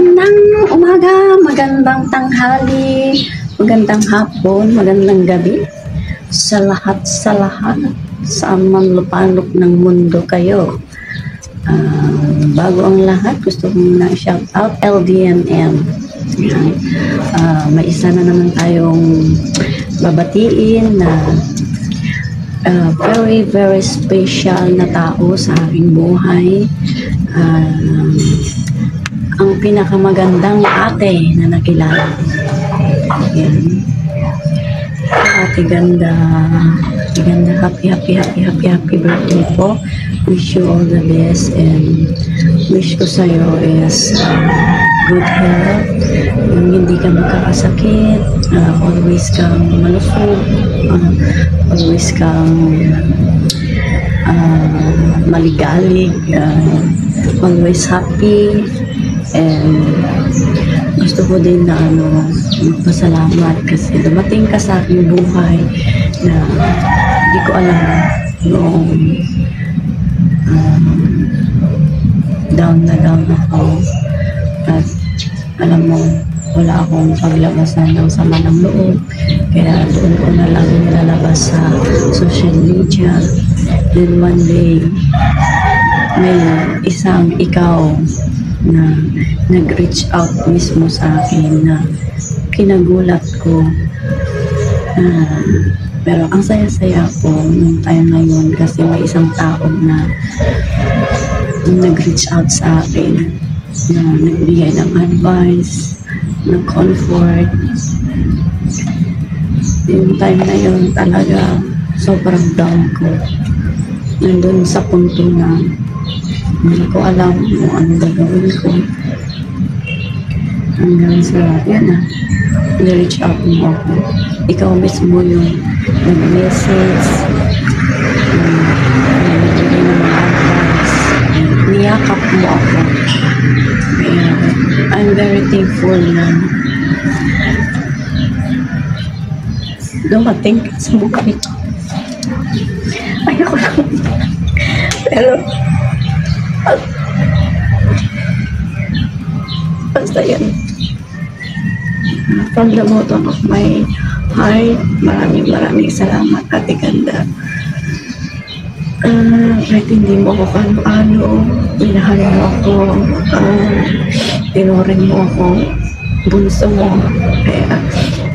Magandang umaga, magandang tanghali, magandang hapon, magandang gabi sa lahat sa manlupalop ng mundo kayo. Bago ang lahat, gusto kong na-shout out LDNM. May isa na naman tayong babatiin na very very special na tao sa aking buhay. Ang pinakamagandang ate na nakilala. Yan. Ate Ganda, happy birthday po. Wish you all the best and wish ko sa'yo is good health. Yung hindi ka magkakasakit, always kang malusog, always kang maligalig, always happy. And gusto ko din na magpasalamat kasi dumating ka sa aking buhay na hindi ko alam noong down na down ako at alam mo wala akong paglabasan ng sama ng loob, kaya doon ko na lang nilalabas sa social media. Then one day may isang ikaw na nag-reach out mismo sa akin na kinagulat ko. Pero ang saya-saya ko nung time na yun kasi may isang tao na nag-reach out sa akin na nagbigay ng advice, ng comfort. Yung time na yun talaga sobrang down ko. Nandun sa punto na hindi ko alam kung ano gagawin ko. Hanggang sa, yan na, na-reach out mo ako. Ikaw mismo yung nag-message, nagbigay ng mga advice, niyakap mo ako. Kaya, I'm very thankful na dumating ka sa mukha ito. Ayoko lang. Pero, basta yan. From the bottom of my heart, maraming salamat, Ate Ganda. Kahit hindi mo ako ano, minahal mo ako, tinuring mo ako, bunso mo. Kaya,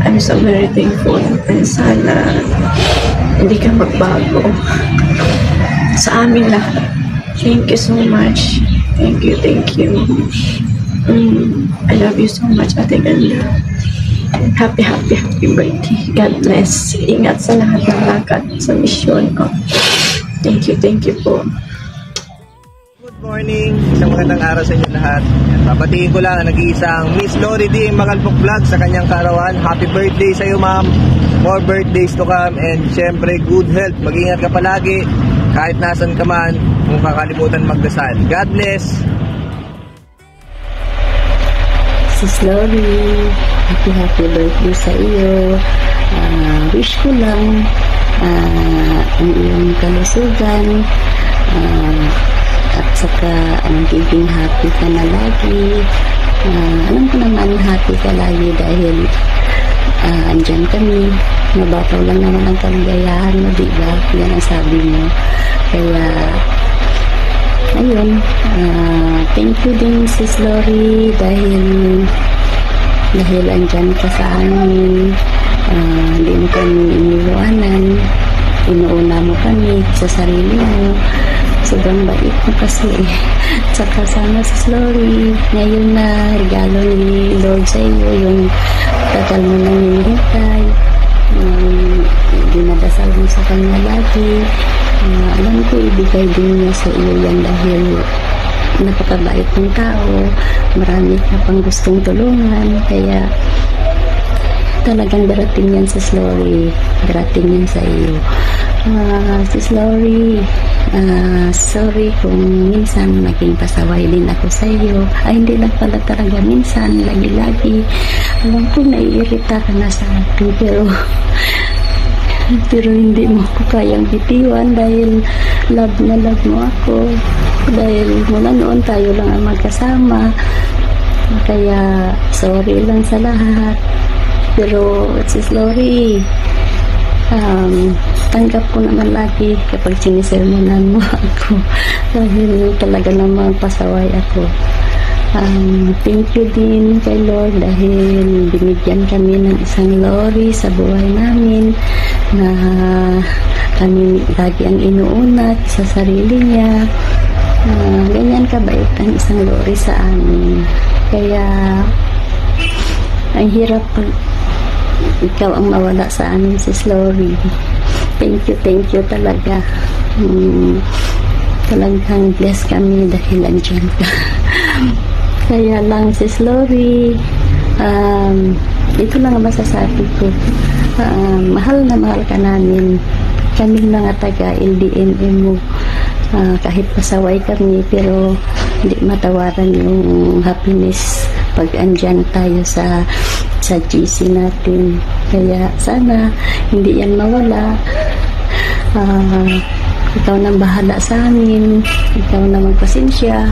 I'm so very thankful. And sana, hindi ka magbago sa amin lahat. Thank you so much. Thank you. I love you so much, Ate Ganda. Happy birthday. God bless. Ingat sa lahat ng lakad sa misyon. Thank you po. Good morning. Isang magandang araw sa inyo lahat. Papatingin ko lang ang nag-iisang Miss Lori D. Magalpok Vlog sa kanyang karawan. Happy birthday sa iyo, ma'am. More birthdays to come. And syempre, good health. Mag-ingat ka palagi. Kahit nasan ka man, kung kakalimutan magdasal. God bless! Sis Lori, happy birthday sa iyo. Wish ko lang ang iyong kalusugan at saka magiging happy ka na lagi. Alam ko naman happy ka lagi dahil andyan kami. Mabataw lang naman ang kaligayahan mo, diba? Yan ang sabi mo. Kaya, ayun, thank you din, Sis Lori, dahil andyan ka sa amin. Hindi mo kami iniwanan. Inuuna mo kami sa sarili mo. Sobrang bait mo kasi. Tsaka sana, Sis Lori, ngayon na regalo ni Lord sa iyo, yung tagal mo nang hinihintay. Dinadasal mo sa kanya lagi. Alam ko ibigay din niya sa iyo yan dahil napakabait ng tao, marami ka pang gustong tulungan, kaya talagang darating yan sa Lori, darating yan sa iyo. Sis Lori, sorry kung minsan naging pasaway din ako sa iyo. Hindi lang pala talaga minsan, lagi-lagi. Alam ko naiirita ka na sa akin, pero hindi mo ko kayang bitiwan dahil love na love mo ako. Dahil mula noon tayo lang ang magkasama. Kaya sorry lang sa lahat. Pero Sis Lori, tanggap ko naman lagi kapag sinisermonan mo ako dahil talaga namang pasaway ako. Thank you din kay Lord dahil binigyan kami ng isang Lori sa buhay namin na kami lagi ang inuuna sa sarili niya. Ganyan kabait ang isang Lori sa amin. Kaya ang hirap pag ikaw ang mawala sa amin, Sis Lori. Thank you talaga. Talagang bless kami dahil andyan ka. Kaya lang, Sis Lori, ito lang ang masasabi ko. Mahal na mahal ka namin. Kami mga taga LDMM mo. Kahit pasaway kami, pero hindi matawaran yung happiness pag andyan tayo sa GC natin. Kaya sana hindi yan mawala. Ikaw nang bahala sa amin, ikaw na magpasensya,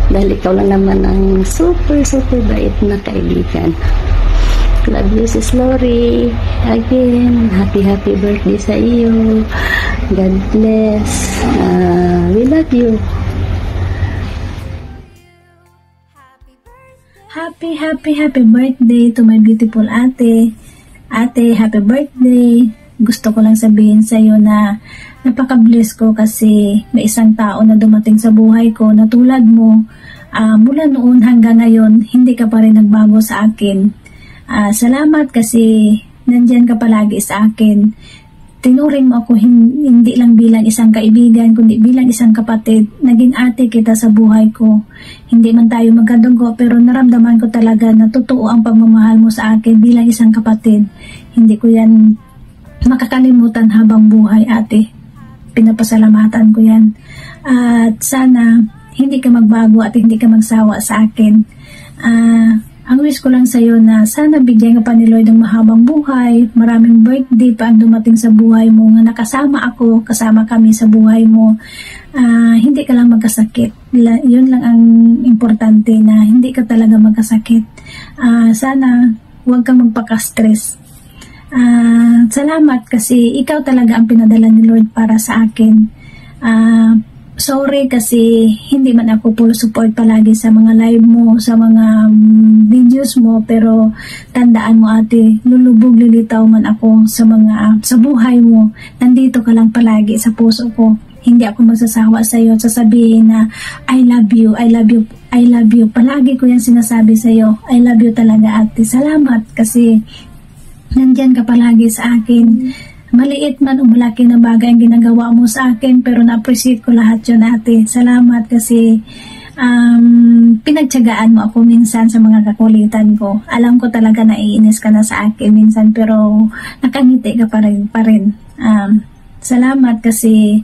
dahil ikaw lang naman ang super bait na kaibigan. Love you, Sis Lori. Again, happy birthday sa iyo. God bless. We love you. Happy birthday to my beautiful ate. Ate, happy birthday. Gusto ko lang sabihin sa iyo na napaka-bless ko kasi may isang tao na dumating sa buhay ko na tulad mo. Mula noon hanggang ngayon, hindi ka pa rin nagbago sa akin. Salamat kasi nandyan ka palagi sa akin. Tinuring mo ako hindi lang bilang isang kaibigan, kundi bilang isang kapatid. Naging ate kita sa buhay ko. Hindi man tayo magkadugo, pero naramdaman ko talaga na totoo ang pagmamahal mo sa akin bilang isang kapatid. Hindi ko yan makakalimutan habang buhay, ate. Pinapasalamatan ko yan. At sana hindi ka magbago at hindi ka magsawa sa akin. Ang wish ko lang sa iyo na sana bigyan ka pa ni Lord ng mahabang buhay, maraming birthday pa ang dumating sa buhay mo, nga nakasama ako, kasama kami sa buhay mo. Hindi ka lang magkasakit. Yun lang ang importante, na hindi ka talaga magkasakit. Sana huwag kang magpaka-stress. Salamat kasi ikaw talaga ang pinadala ni Lord para sa akin. Sorry kasi hindi man ako full support palagi sa mga live mo, sa mga videos mo, pero tandaan mo, ate, lulubog lilitaw man ako sa buhay mo. Nandito ka lang palagi sa puso ko. Hindi ako magsasawa sa iyo at sasabihin na I love you. Palagi ko yan sinasabi sa iyo. I love you talaga, ate. Salamat kasi nandyan ka palagi sa akin. Maliit man o malaki na bagay ang ginagawa mo sa akin, pero na-appreciate ko lahat yun, ate. Salamat kasi pinagtiyagaan mo ako minsan sa mga kakulitan ko. Alam ko talaga naiinis ka na sa akin minsan, pero nakangiti ka pa rin. Salamat kasi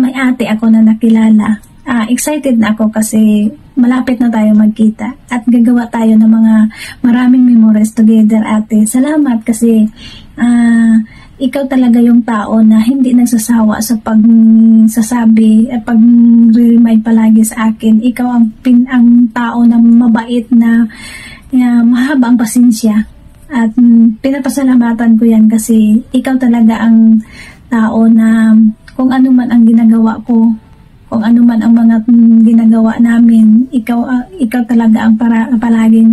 may ate ako na nakilala. Excited na ako kasi malapit na tayo magkita at gagawa tayo ng mga maraming memories together, ate. Salamat kasi ikaw talaga yung tao na hindi nagsasawa sa pagsasabi at pag-remind palagi sa akin. Ikaw ang tao na mabait na mahaba ang pasensya, at pinapasalamatan ko yan kasi ikaw talaga ang tao na kung ano man ang ginagawa ko, kung ano man ang mga ginagawa namin, ikaw talaga ang palaging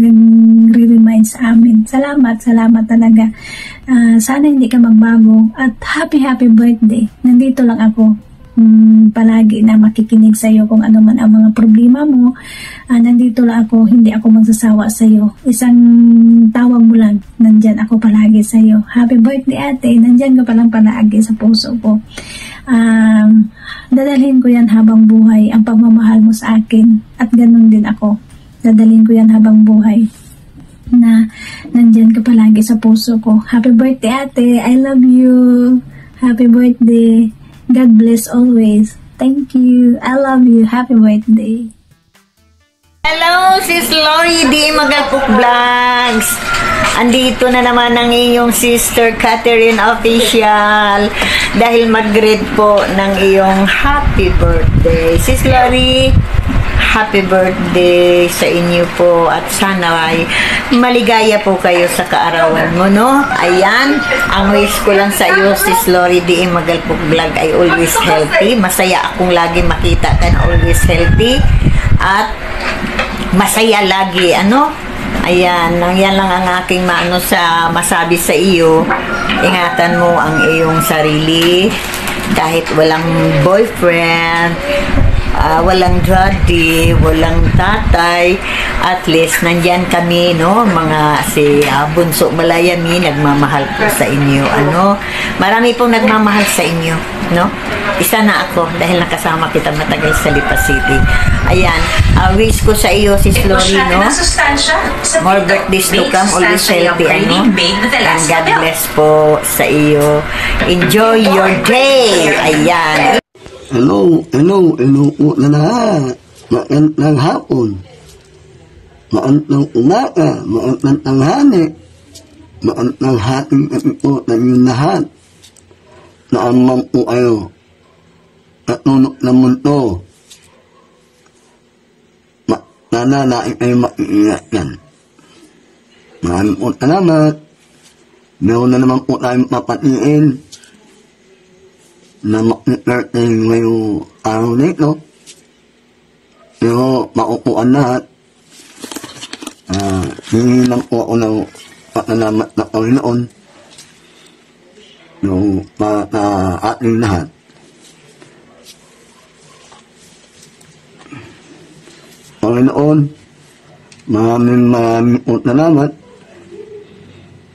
re-remind sa amin. Salamat talaga. Sana hindi ka magbago at happy birthday. Nandito lang ako palagi na makikinig sa iyo kung ano man ang mga problema mo. Nandito lang ako, hindi ako magsasawa sa iyo. Isang tawag mo lang, nandyan ako palagi sa iyo. Happy birthday, ate. Nandyan ka palang palagi sa puso ko. Dadalhin ko yan habang buhay ang pagmamahal mo sa akin, at ganun din ako. Dadalhin ko yan habang buhay, na nandyan ka palagi sa puso ko. Happy birthday, ate. I love you. Happy birthday. God bless always. Thank you. I love you. Happy birthday. Hello, Sis Lori D. Magalpok Vlogs. Andito na naman ang iyong sister Catherine Official dahil mag-greet po ng iyong happy birthday. Sis Lori, happy birthday sa inyo po at sana ay maligaya po kayo sa kaarawan mo, no? Ayan, ang wish ko lang sa iyo, Sis Lori D. Magalpok Vlog, ay always healthy. Masaya akong lagi makita ka na always healthy at masaya lagi, ano? Ayan, yan lang ang aking masabi sa iyo. Ingatan mo ang iyong sarili kahit walang boyfriend, walang daddy, walang tatay, at least nandyan kami, no, mga si Bunso Malayami, nagmamahal po sa inyo, ano, marami pong nagmamahal sa inyo, no, isa na ako dahil nakasama kita matagal sa Lipa City. Ayan, wish ko sa iyo, Sis Lori, no, more birthdays to come, always healthy, ano, and God bless po sa iyo. Enjoy your day. Ayan. Hello po na lahat. Maantang hapon, maantang umaga, maantang tanghali, maantang hating po na inyong lahat. Naamang po kayo at nunok ng mundo. Nananain kayo maiingat yan. Maraming po salamat. Meron na naman po tayong papatiin na makikirtin ngayong araw na ito. Pero maupuan lahat. Hindi lang po ako ng patalamat na Panginoon yung para ating lahat. Panginoon, maraming po salamat.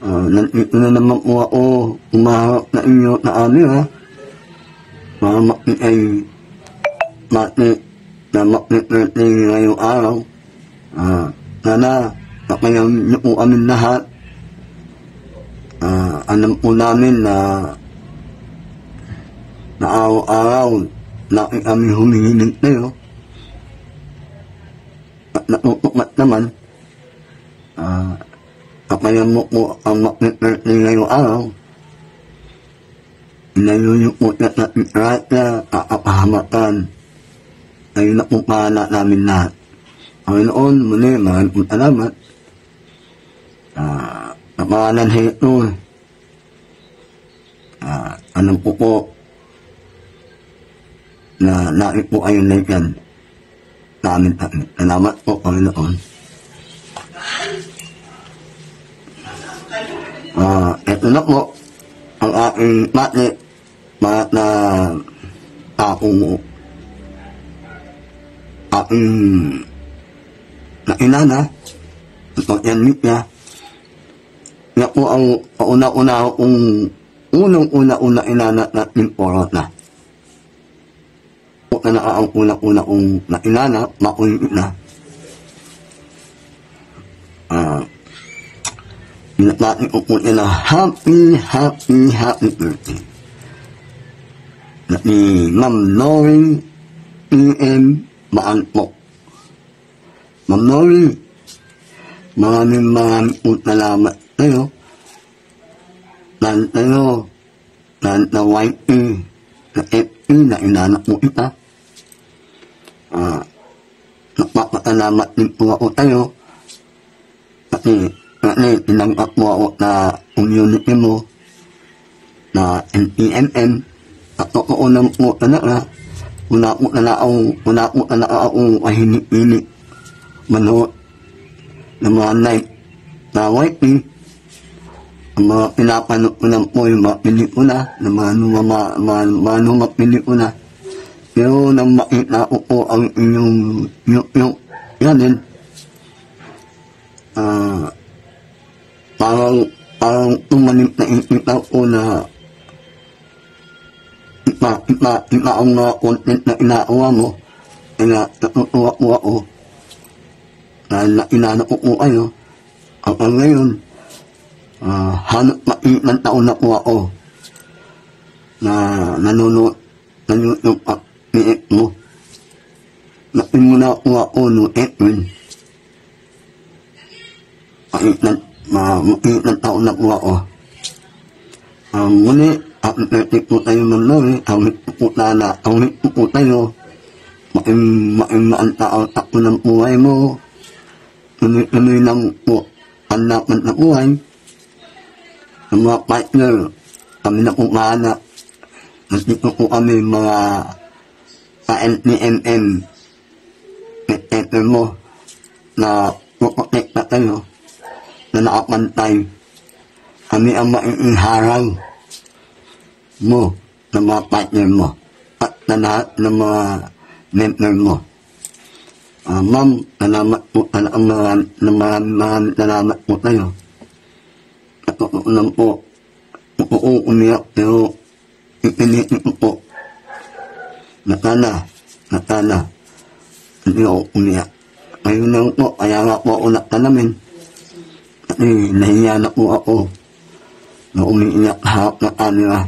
Nandito na naman po ako umaharap na inyo na amira. Mamakit ay makikirtin ngayong araw. Sana makayaw niyo po kami lahat. Alam po namin na araw-araw laki kami humihiling tayo. At natutukat naman, makayaw mo po ang makikirtin ngayong araw. Inayuyukot at natin na kakapahamakan. Ayun na po pahala namin lahat. Panginoon, muli, maraming po salamat. Napangalan heto. Alam po po na nais po kayo na yan. Salamat po, Panginoon. Ito na po ang aking mati. Mga na aking inana ito yan niya. Yan po ang una-una kong unang-una inana natin porot na. Po na ang una-una kong na inana, makulit na. Natin ko po nila happy birthday. Na ni Ma'am Lori E.M. Magalpok. Ma'am Lori, maraming po salamat tayo. Na YP, na FP, na inanak mo ita. Nagpapasalamat din po ako tayo. Kasi tinanggap mo ako na community mo na NPMM. At totoo na po talaga, una po talaga akong kahinik-hinik manood ng mga live na YP. Ang mga pinapanood ko lang po yung mga pelikula, na mga pelikula. Pero nang makita ko po ang inyong YouTube channel, parang tumanim na ikita ko na ang mga content na inaawa mo, natutuwa po ako. Dahil na inana ko po kayo, hanggang ngayon, hanap mailang taon na po ako na nanonood ng YouTube at i-eat mo. Natimula po ako noong April. Mailang taon na po ako. Muli, happy po tayo ng Lori, hawit po po tayo. Maantaon ako ng buhay mo. Tuloy lang po ang lapat na buhay. Ang mga partner, kami na po maanak. Nandito po kami mga ka-NPMM. Pet-peter mo na puprotekta tayo na nakapantay. Kami ang maiinharang mo ng mga partner mo at na lahat ng mga member mo. Ma'am, salamat po maraming salamat po tayo. Natutunan po, umiyak pero ipinitin ko po. Natala, hindi ako umiyak. Ngayon lang po, kaya nga po ako natalamin. Kasi nahiya na po ako na umiiyak harap na kanila.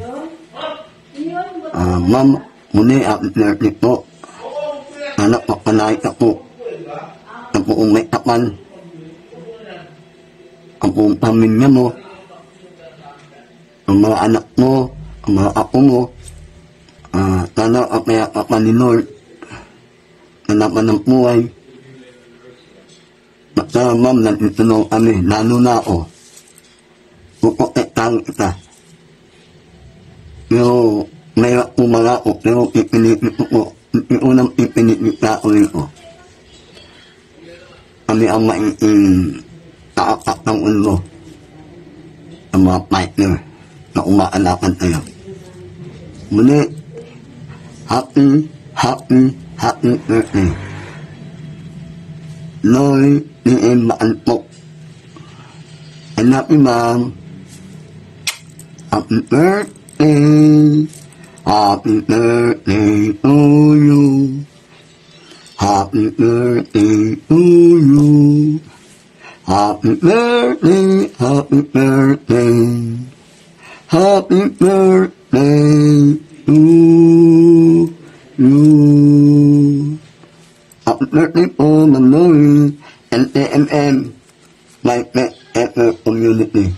Ma'am, muli happy birthday po. Sana papanahit ako ang buong may tapan, ang buong pamilya mo, ang mga anak mo, ang mga apo mo. Sana kapayapapan ni Lord na naman ng buhay. Basta ma'am, nandito na kami, lalo na ako. Puprotektahan kita. Pero mayroon po mga ako, pero ipinitin ko. Yung unang ipinipita ko rin ko. Kami ang taakak ng ulo ang mga partner na umaalakan tayo. Muli, happy birthday. Lori D.M. Maalpok. I love you, Ma'am. Happy birthday. Happy birthday to you. Happy birthday to you. Happy birthday, happy birthday. Happy birthday to you. Happy birthday po, Ma'am Lori, LTMM, My Pet Ever Community.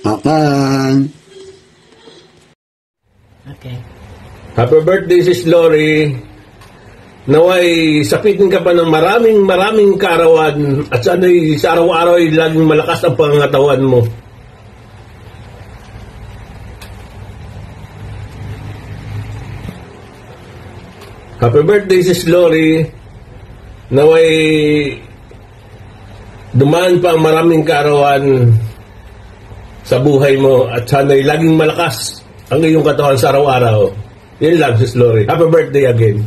Bye-bye. Okay. Happy birthday, Sis Lori. Naway sapitin ka pa ng maraming kaarawan at sana'y sa araw-araw ay laging malakas ang pangangatawan mo. Happy birthday, Sis Lori. Naway dumaan pa ang maraming kaarawan sa buhay mo at sana'y laging malakas ang iyong katawan sa araw-araw. Yun lang, Sis Lori. Happy birthday again.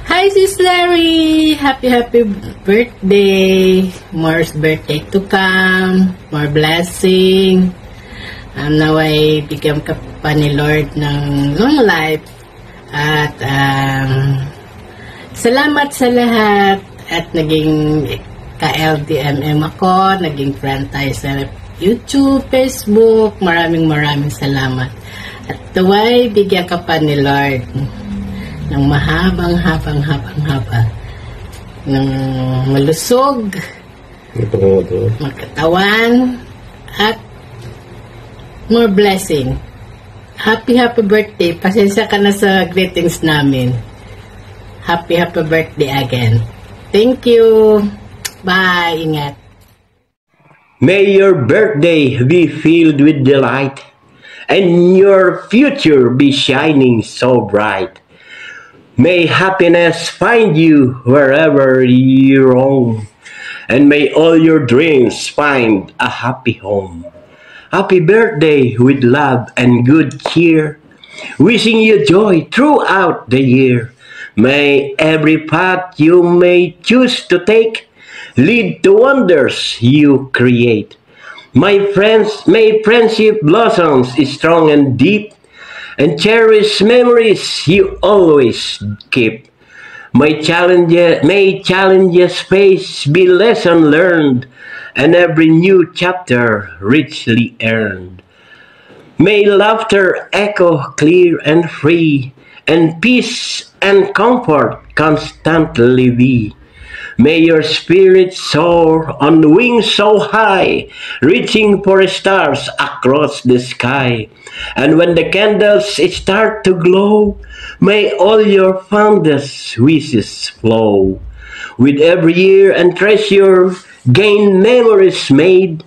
Hi, Sis Larry! Happy birthday! More birthday to come. More blessing. Naway bigyan ka pa ni Lord ng long life. At salamat sa lahat. At naging ka-LDMM ako. Naging friend tayo sa YouTube, Facebook. Maraming salamat. At naway bigyan ka pa ni Lord ng mahabang haba ng malusog, magkatawan, at more blessing. Happy birthday. Pasensya ka na sa greetings namin. Happy birthday again. Thank you. Bye. Ingat. May your birthday be filled with delight and your future be shining so bright. May happiness find you wherever you roam, and may all your dreams find a happy home. Happy birthday with love and good cheer, wishing you joy throughout the year. May every path you may choose to take lead to wonders you create. My friends, may friendship blossoms strong and deep, and cherish memories you always keep. May challenges faced be lesson learned, and every new chapter richly earned. May laughter echo clear and free, and peace and comfort constantly be. May your spirit soar on wings so high, reaching for stars across the sky. And when the candles start to glow, may all your fondest wishes flow. With every year and treasure, gain memories made,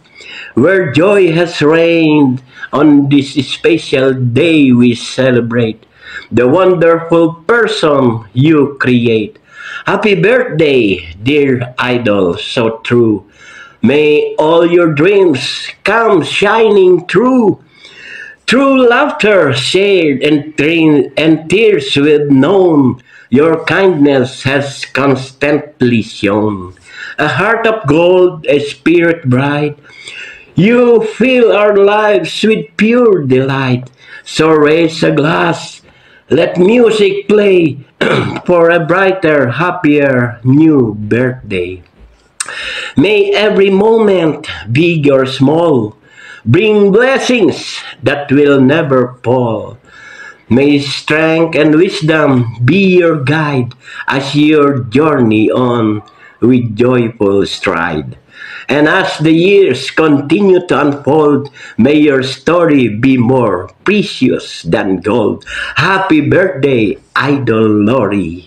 where joy has reigned. On this special day we celebrate the wonderful person you create. Happy birthday, dear idol, so true. May all your dreams come shining true. Through laughter shared and tears we've known, your kindness has constantly shown. A heart of gold, a spirit bright, you fill our lives with pure delight. So raise a glass, let music play for a brighter, happier new birthday. May every moment, big or small, bring blessings that will never fall. May strength and wisdom be your guide as your journey on with joyful stride. And as the years continue to unfold, may your story be more precious than gold. Happy birthday, Idol Lori.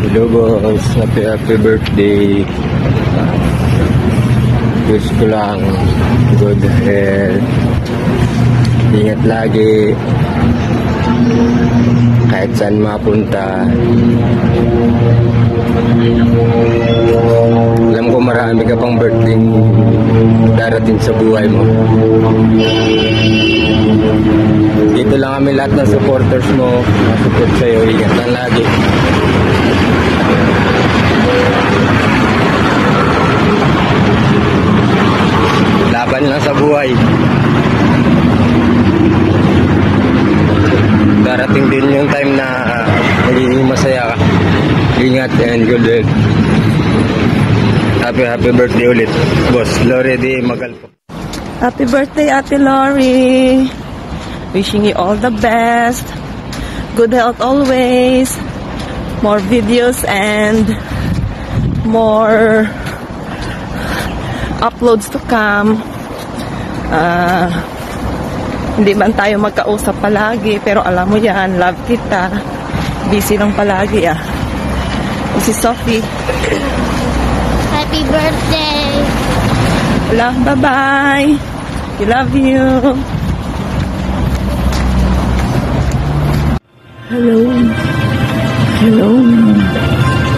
Hello boss, happy birthday. Wish ko lang good health. Ingat lagi. Kahit saan mapunta. Alam ko marami ka pang birthday darating sa buhay mo. Dito lang kami lahat ng supporters mo. Support sa'yo. Ingat lang lagi. Laban lang sa buhay. Darating din yung time na magiging masaya ka. Ingat and good health. Happy birthday ulit, Boss Lori D. Magalpo. Happy birthday, Ate Lori. Wishing you all the best. Good health always. More videos and more uploads to come. Hindi man tayo magkausap palagi, pero alam mo yan, love kita. Busy lang palagi This is Sophie. Happy birthday! Wala, bye-bye. We love you. Hello. Hello.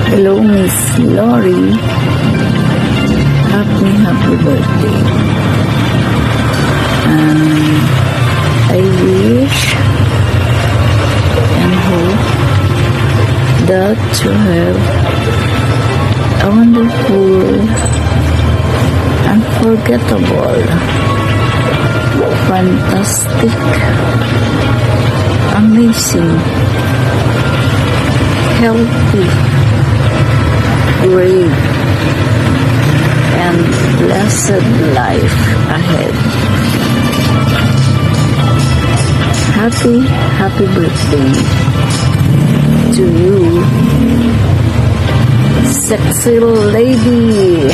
Hello, Miss Lori. Happy birthday. I wish and hope that you have a wonderful, unforgettable, fantastic, amazing, healthy, great, and blessed life ahead. Happy birthday to you, sexy lady.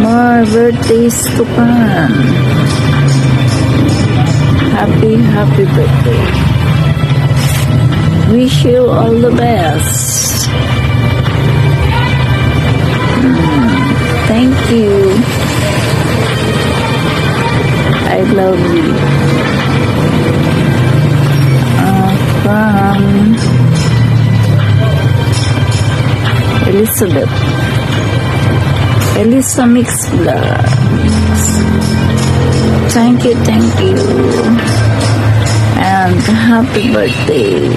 More birthdays to come. Happy birthday. Wish you all the best. Thank you. I love you. From Elizabeth. Elisa Mix Vlogs. Thank you. And happy birthday.